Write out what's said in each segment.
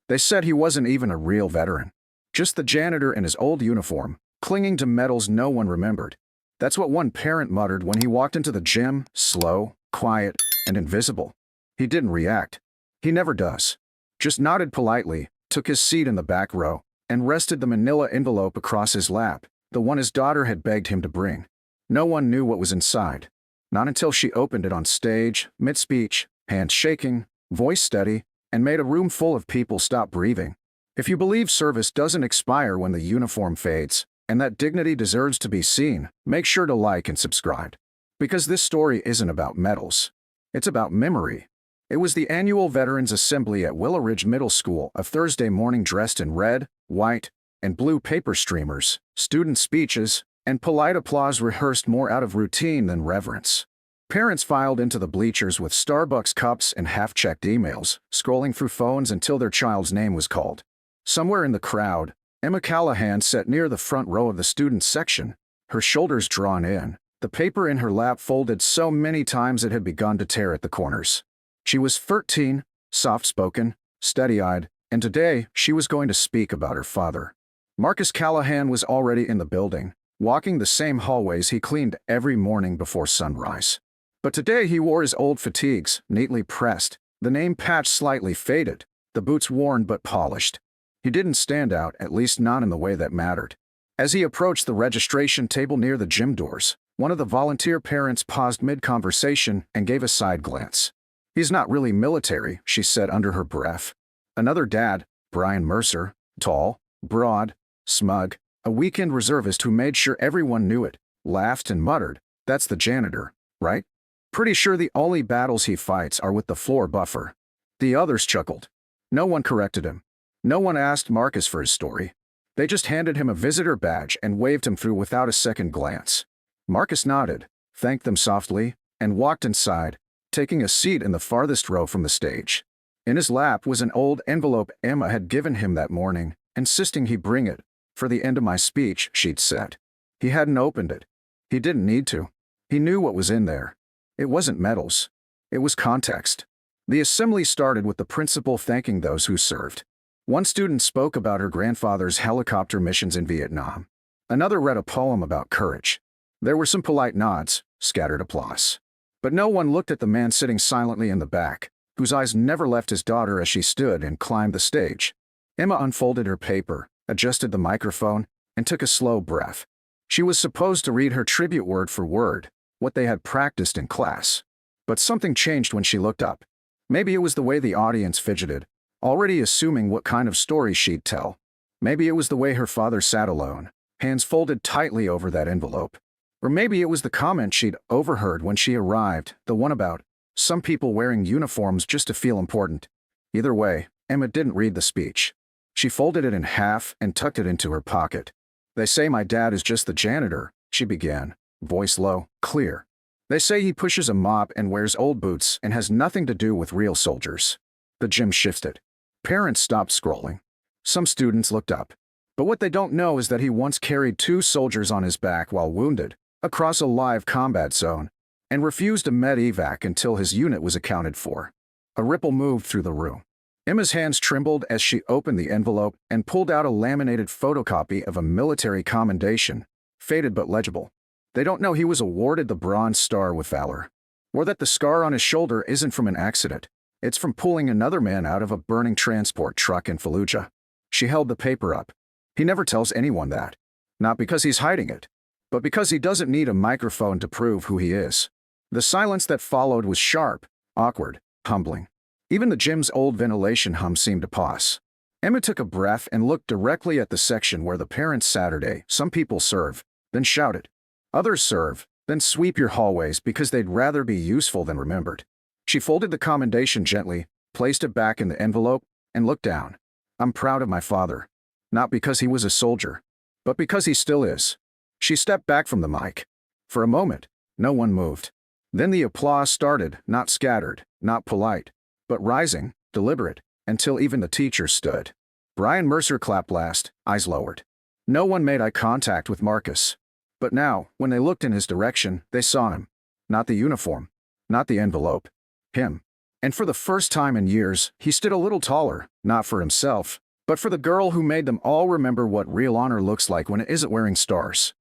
They said he wasn't even a real veteran. Just the janitor in his old uniform, clinging to medals no one remembered. That's what one parent muttered when he walked into the gym, slow, quiet, and invisible. He didn't react. He never does. Just nodded politely, took his seat in the back row, and rested the manila envelope across his lap, the one his daughter had begged him to bring. No one knew what was inside. Not until she opened it on stage, mid-speech, hands shaking, voice steady, and made a room full of people stop breathing. If you believe service doesn't expire when the uniform fades, and that dignity deserves to be seen, make sure to like and subscribe. Because this story isn't about medals. It's about memory. It was the annual Veterans Assembly at Willow Ridge Middle School, a Thursday morning dressed in red, white, and blue paper streamers, student speeches, and polite applause rehearsed more out of routine than reverence. Parents filed into the bleachers with Starbucks cups and half-checked emails, scrolling through phones until their child's name was called. Somewhere in the crowd, Emma Callahan sat near the front row of the students section, her shoulders drawn in, the paper in her lap folded so many times it had begun to tear at the corners. She was 13, soft-spoken, steady-eyed, and today she was going to speak about her father. Marcus Callahan was already in the building, walking the same hallways he cleaned every morning before sunrise. But today he wore his old fatigues, neatly pressed, the name patch slightly faded, the boots worn but polished. He didn't stand out, at least not in the way that mattered. As he approached the registration table near the gym doors, one of the volunteer parents paused mid-conversation and gave a side glance. "He's not really military," she said under her breath. Another dad, Brian Mercer, tall, broad, smug, a weekend reservist who made sure everyone knew it, laughed and muttered, "That's the janitor, right? Pretty sure the only battles he fights are with the floor buffer." The others chuckled. No one corrected him. No one asked Marcus for his story. They just handed him a visitor badge and waved him through without a second glance. Marcus nodded, thanked them softly, and walked inside, taking a seat in the farthest row from the stage. In his lap was an old envelope Emma had given him that morning, insisting he bring it. "For the end of my speech," she'd said. He hadn't opened it. He didn't need to. He knew what was in there. It wasn't medals. It was context. The assembly started with the principal thanking those who served. One student spoke about her grandfather's helicopter missions in Vietnam. Another read a poem about courage. There were some polite nods, scattered applause. But no one looked at the man sitting silently in the back, whose eyes never left his daughter as she stood and climbed the stage. Emma unfolded her paper, adjusted the microphone, and took a slow breath. She was supposed to read her tribute word for word, what they had practiced in class. But something changed when she looked up. Maybe it was the way the audience fidgeted, already assuming what kind of story she'd tell. Maybe it was the way her father sat alone, hands folded tightly over that envelope. Or maybe it was the comment she'd overheard when she arrived, the one about some people wearing uniforms just to feel important. Either way, Emma didn't read the speech. She folded it in half and tucked it into her pocket. "They say my dad is just the janitor," she began, voice low, clear. "They say he pushes a mop and wears old boots and has nothing to do with real soldiers." The gym shifted. Parents stopped scrolling. Some students looked up. But what they don't know is that he once carried 2 soldiers on his back while wounded, across a live combat zone, and refused a med-evac until his unit was accounted for. A ripple moved through the room. Emma's hands trembled as she opened the envelope and pulled out a laminated photocopy of a military commendation, faded but legible. They don't know he was awarded the Bronze Star with Valor, or that the scar on his shoulder isn't from an accident. It's from pulling another man out of a burning transport truck in Fallujah. She held the paper up. He never tells anyone that. Not because he's hiding it, but because he doesn't need a microphone to prove who he is. The silence that followed was sharp, awkward, humbling. Even the gym's old ventilation hum seemed to pause. Emma took a breath and looked directly at the section where the parents Saturday, some people serve, then shouted. Others serve, then sweep your hallways because they'd rather be useful than remembered. She folded the commendation gently, placed it back in the envelope, and looked down. "I'm proud of my father. Not because he was a soldier, but because he still is." She stepped back from the mic. For a moment, no one moved. Then the applause started, not scattered, not polite, but rising, deliberate, until even the teachers stood. Brian Mercer clapped last, eyes lowered. No one made eye contact with Marcus. But now, when they looked in his direction, they saw him. Not the uniform. Not the envelope. Him. And for the first time in years, he stood a little taller, not for himself, but for the girl who made them all remember what real honor looks like when it isn't wearing stars.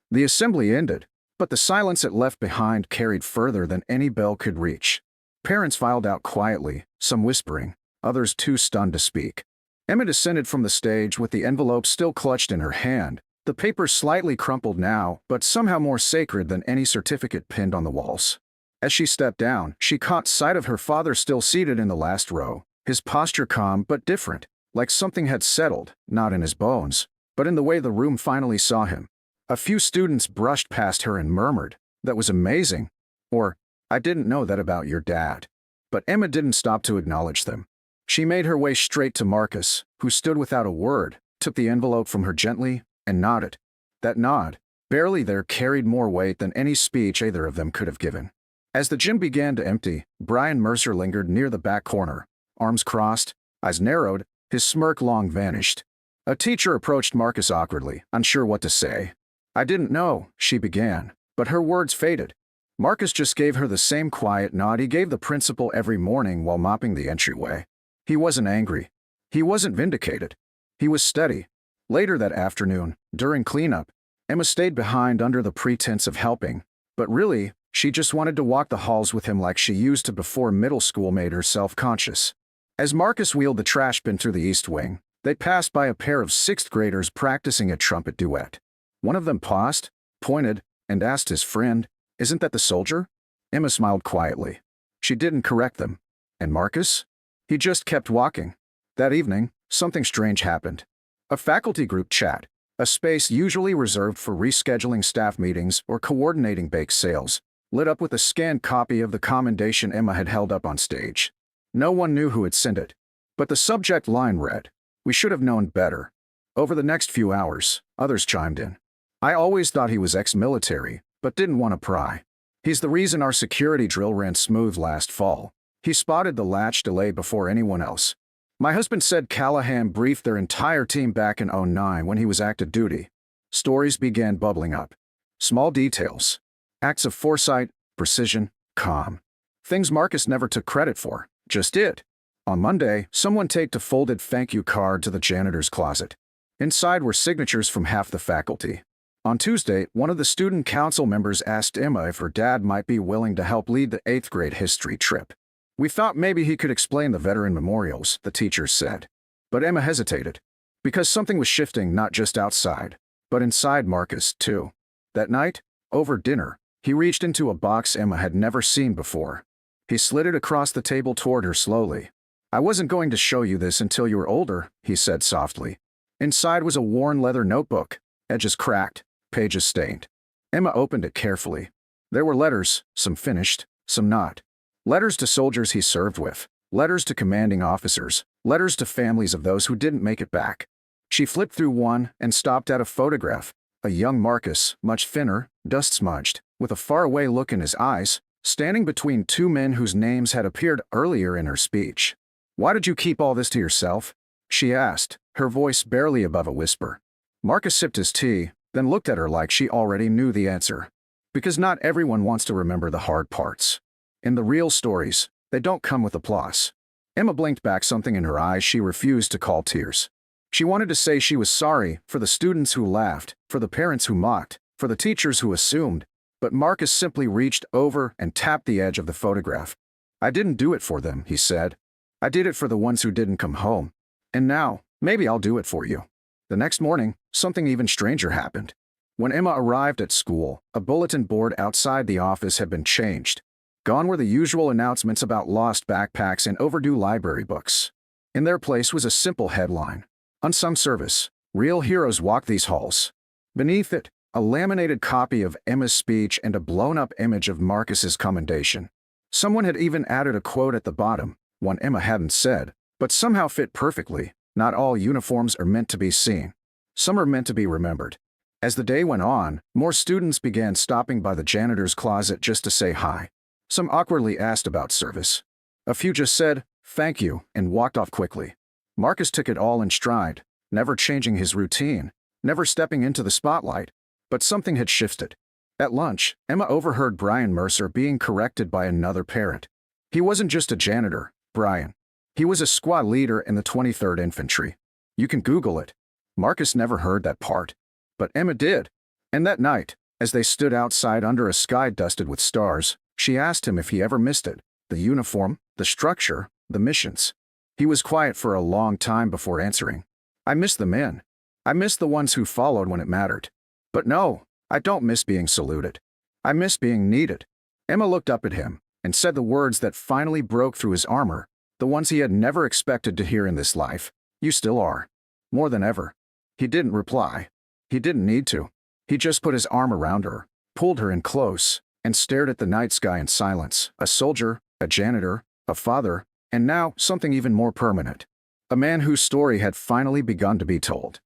The assembly ended, but the silence it left behind carried further than any bell could reach. Parents filed out quietly, some whispering, others too stunned to speak. Emma descended from the stage with the envelope still clutched in her hand, the paper slightly crumpled now, but somehow more sacred than any certificate pinned on the walls. As she stepped down, she caught sight of her father still seated in the last row, his posture calm but different, like something had settled, not in his bones, but in the way the room finally saw him. A few students brushed past her and murmured, "That was amazing," or, "I didn't know that about your dad." But Emma didn't stop to acknowledge them. She made her way straight to Marcus, who stood without a word, took the envelope from her gently, and nodded. That nod, barely there, carried more weight than any speech either of them could have given. As the gym began to empty, Brian Mercer lingered near the back corner, arms crossed, eyes narrowed, his smirk long vanished. A teacher approached Marcus awkwardly, unsure what to say. "I didn't know," she began, but her words faded. Marcus just gave her the same quiet nod he gave the principal every morning while mopping the entryway. He wasn't angry. He wasn't vindicated. He was steady. Later that afternoon, during cleanup, Emma stayed behind under the pretense of helping, but really, she just wanted to walk the halls with him like she used to before middle school made her self-conscious. As Marcus wheeled the trash bin through the east wing, they passed by a pair of sixth graders practicing a trumpet duet. One of them paused, pointed, and asked his friend, "Isn't that the soldier?" Emma smiled quietly. She didn't correct them. And Marcus? He just kept walking. That evening, something strange happened. A faculty group chat, a space usually reserved for rescheduling staff meetings or coordinating bake sales, lit up with a scanned copy of the commendation Emma had held up on stage. No one knew who had sent it, but the subject line read, "We should have known better." Over the next few hours, others chimed in. "I always thought he was ex-military, but didn't want to pry. He's the reason our security drill ran smooth last fall. He spotted the latch delay before anyone else. My husband said Callahan briefed their entire team back in '09 when he was active duty." Stories began bubbling up. Small details. Acts of foresight, precision, calm. Things Marcus never took credit for, just did. On Monday, someone taped a folded thank you card to the janitor's closet. Inside were signatures from half the faculty. On Tuesday, one of the student council members asked Emma if her dad might be willing to help lead the 8th grade history trip. "We thought maybe he could explain the veteran memorials," the teacher said. But Emma hesitated, because something was shifting not just outside, but inside Marcus, too. That night, over dinner, he reached into a box Emma had never seen before. He slid it across the table toward her slowly. "I wasn't going to show you this until you were older," he said softly. Inside was a worn leather notebook, edges cracked, pages stained. Emma opened it carefully. There were letters, some finished, some not. Letters to soldiers he served with, letters to commanding officers, letters to families of those who didn't make it back. She flipped through one and stopped at a photograph, a young Marcus, much thinner, dust-smudged, with a faraway look in his eyes, standing between two men whose names had appeared earlier in her speech. "Why did you keep all this to yourself?" she asked, her voice barely above a whisper. Marcus sipped his tea, then looked at her like she already knew the answer. "Because not everyone wants to remember the hard parts. In the real stories, they don't come with applause." Emma blinked back something in her eyes she refused to call tears. She wanted to say she was sorry for the students who laughed, for the parents who mocked, for the teachers who assumed, but Marcus simply reached over and tapped the edge of the photograph. "I didn't do it for them," he said. "I did it for the ones who didn't come home. And now, maybe I'll do it for you." The next morning, something even stranger happened. When Emma arrived at school, a bulletin board outside the office had been changed. Gone were the usual announcements about lost backpacks and overdue library books. In their place was a simple headline: "Unsung Service. Real heroes walk these halls." Beneath it, a laminated copy of Emma's speech and a blown-up image of Marcus's commendation. Someone had even added a quote at the bottom, one Emma hadn't said, but somehow fit perfectly. "Not all uniforms are meant to be seen. Some are meant to be remembered." As the day went on, more students began stopping by the janitor's closet just to say hi. Some awkwardly asked about service. A few just said, "Thank you," and walked off quickly. Marcus took it all in stride, never changing his routine, never stepping into the spotlight. But something had shifted. At lunch, Emma overheard Brian Mercer being corrected by another parent. He wasn't just a janitor, Brian. He was a squad leader in the 23rd Infantry. You can Google it. Marcus never heard that part. But Emma did. And that night, as they stood outside under a sky dusted with stars, she asked him if he ever missed it. The uniform, the structure, the missions. He was quiet for a long time before answering. I miss the men. I miss the ones who followed when it mattered. But no, I don't miss being saluted. I miss being needed. Emma looked up at him and said the words that finally broke through his armor, the ones he had never expected to hear in this life. You still are. More than ever. He didn't reply. He didn't need to. He just put his arm around her, pulled her in close, and stared at the night sky in silence. A soldier, a janitor, a father, and now something even more permanent. A man whose story had finally begun to be told.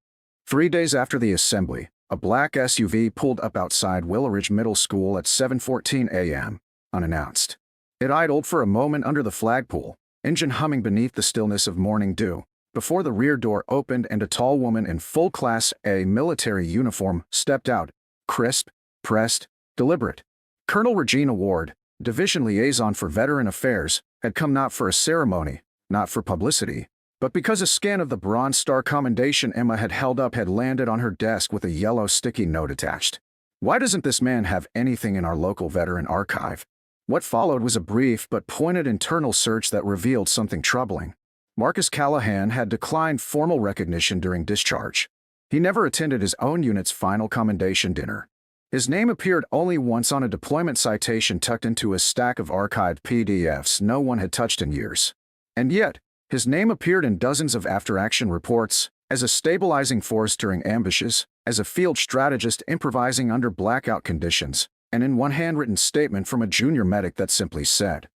3 days after the assembly, a black SUV pulled up outside Willow Ridge Middle School at 7:14 a.m., unannounced. It idled for a moment under the flagpole, engine humming beneath the stillness of morning dew, before the rear door opened and a tall woman in full Class A military uniform stepped out, crisp, pressed, deliberate. Colonel Regina Ward, Division Liaison for Veteran Affairs, had come not for a ceremony, not for publicity, but because a scan of the Bronze Star commendation Emma had held up had landed on her desk with a yellow sticky note attached. Why doesn't this man have anything in our local veteran archive? What followed was a brief but pointed internal search that revealed something troubling. Marcus Callahan had declined formal recognition during discharge. He never attended his own unit's final commendation dinner. His name appeared only once on a deployment citation tucked into a stack of archived PDFs no one had touched in years. And yet, his name appeared in dozens of after-action reports, as a stabilizing force during ambushes, as a field strategist improvising under blackout conditions, and in one handwritten statement from a junior medic that simply said,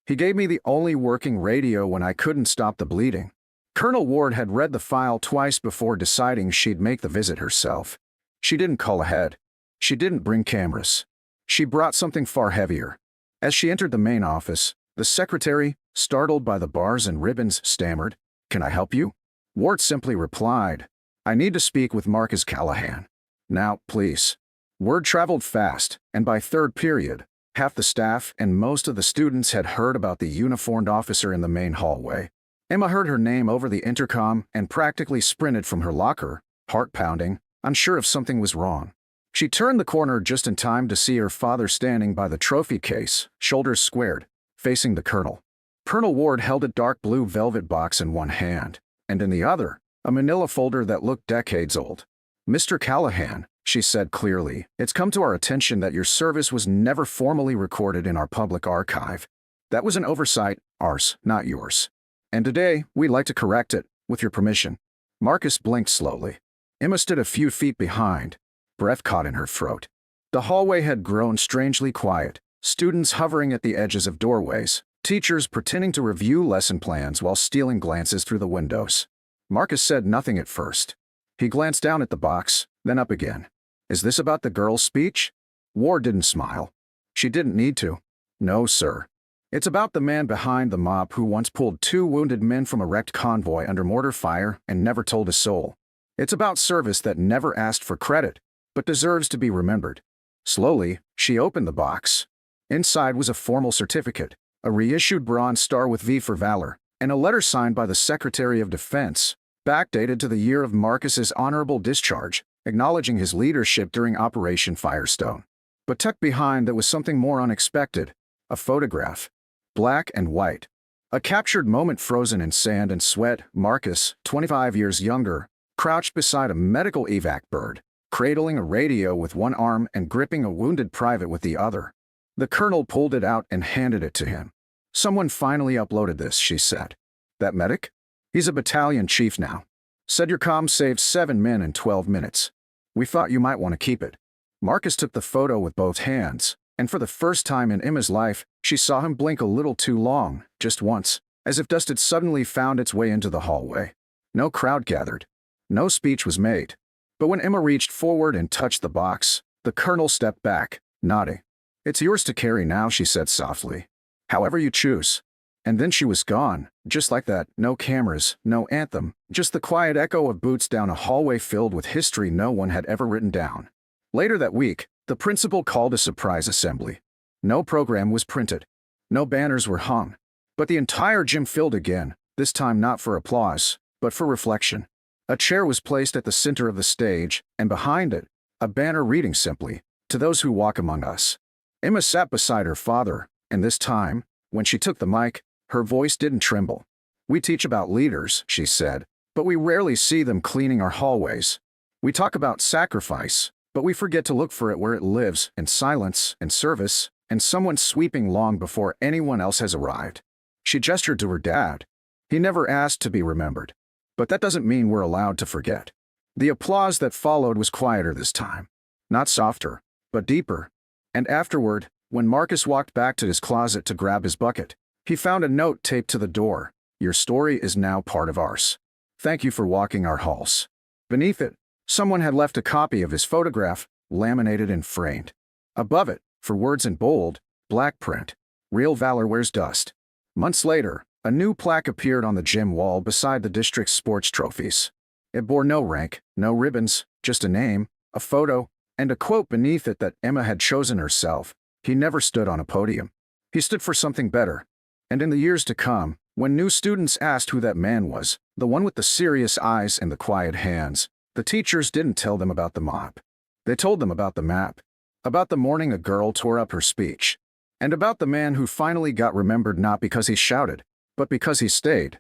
"He gave me the only working radio when I couldn't stop the bleeding." Colonel Ward had read the file twice before deciding she'd make the visit herself. She didn't call ahead. She didn't bring cameras. She brought something far heavier. As she entered the main office, the secretary, startled by the bars and ribbons, stammered, "Can I help you?" Ward simply replied, "I need to speak with Marcus Callahan. Now, please." Word traveled fast, and by third period, half the staff and most of the students had heard about the uniformed officer in the main hallway. Emma heard her name over the intercom and practically sprinted from her locker, heart pounding, unsure if something was wrong. She turned the corner just in time to see her father standing by the trophy case, shoulders squared, facing the colonel. Colonel Ward held a dark blue velvet box in one hand, and in the other, a manila folder that looked decades old. "Mr. Callahan," she said clearly, "it's come to our attention that your service was never formally recorded in our public archive. That was an oversight, ours, not yours. And today, we'd like to correct it, with your permission." Marcus blinked slowly. Emma stood a few feet behind, breath caught in her throat. The hallway had grown strangely quiet, students hovering at the edges of doorways, teachers pretending to review lesson plans while stealing glances through the windows. Marcus said nothing at first. He glanced down at the box, then up again. "Is this about the girl's speech?" Ward didn't smile. She didn't need to. "No, sir. It's about the man behind the mop who once pulled 2 wounded men from a wrecked convoy under mortar fire and never told a soul. It's about service that never asked for credit, but deserves to be remembered." Slowly, she opened the box. Inside was a formal certificate, a reissued Bronze Star with V for Valor, and a letter signed by the Secretary of Defense, backdated to the year of Marcus's honorable discharge, acknowledging his leadership during Operation Firestone. But tucked behind there was something more unexpected, a photograph. Black and white. A captured moment frozen in sand and sweat. Marcus, 25 years younger, crouched beside a medical evac bird, cradling a radio with one arm and gripping a wounded private with the other. The colonel pulled it out and handed it to him. "Someone finally uploaded this," she said. "That medic? He's a battalion chief now. Said your comm saved 7 men in 12 minutes. We thought you might want to keep it." Marcus took the photo with both hands, and for the first time in Emma's life, she saw him blink a little too long, just once, as if dust had suddenly found its way into the hallway. No crowd gathered. No speech was made. But when Emma reached forward and touched the box, the colonel stepped back, nodding. "It's yours to carry now," she said softly. "However you choose." And then she was gone, just like that. No cameras, no anthem, just the quiet echo of boots down a hallway filled with history no one had ever written down. Later that week, the principal called a surprise assembly. No program was printed. No banners were hung. But the entire gym filled again, this time not for applause, but for reflection. A chair was placed at the center of the stage, and behind it, a banner reading simply, "To those who walk among us." Emma sat beside her father, and this time, when she took the mic, her voice didn't tremble. "We teach about leaders," she said, "but we rarely see them cleaning our hallways. We talk about sacrifice, but we forget to look for it where it lives, in silence, in service, and someone sweeping long before anyone else has arrived." She gestured to her dad. He never asked to be remembered. But that doesn't mean we're allowed to forget. The applause that followed was quieter this time. Not softer, but deeper. And afterward, when Marcus walked back to his closet to grab his bucket, he found a note taped to the door. "Your story is now part of ours. Thank you for walking our halls." Beneath it, someone had left a copy of his photograph, laminated and framed. Above it, for words in bold, black print, "Real Valor wears dust." Months later, a new plaque appeared on the gym wall beside the district's sports trophies. It bore no rank, no ribbons, just a name, a photo, and a quote beneath it that Emma had chosen herself. He never stood on a podium. He stood for something better. And in the years to come, when new students asked who that man was, the one with the serious eyes and the quiet hands, the teachers didn't tell them about the mop. They told them about the map, about the morning a girl tore up her speech, and about the man who finally got remembered not because he shouted, but because he stayed.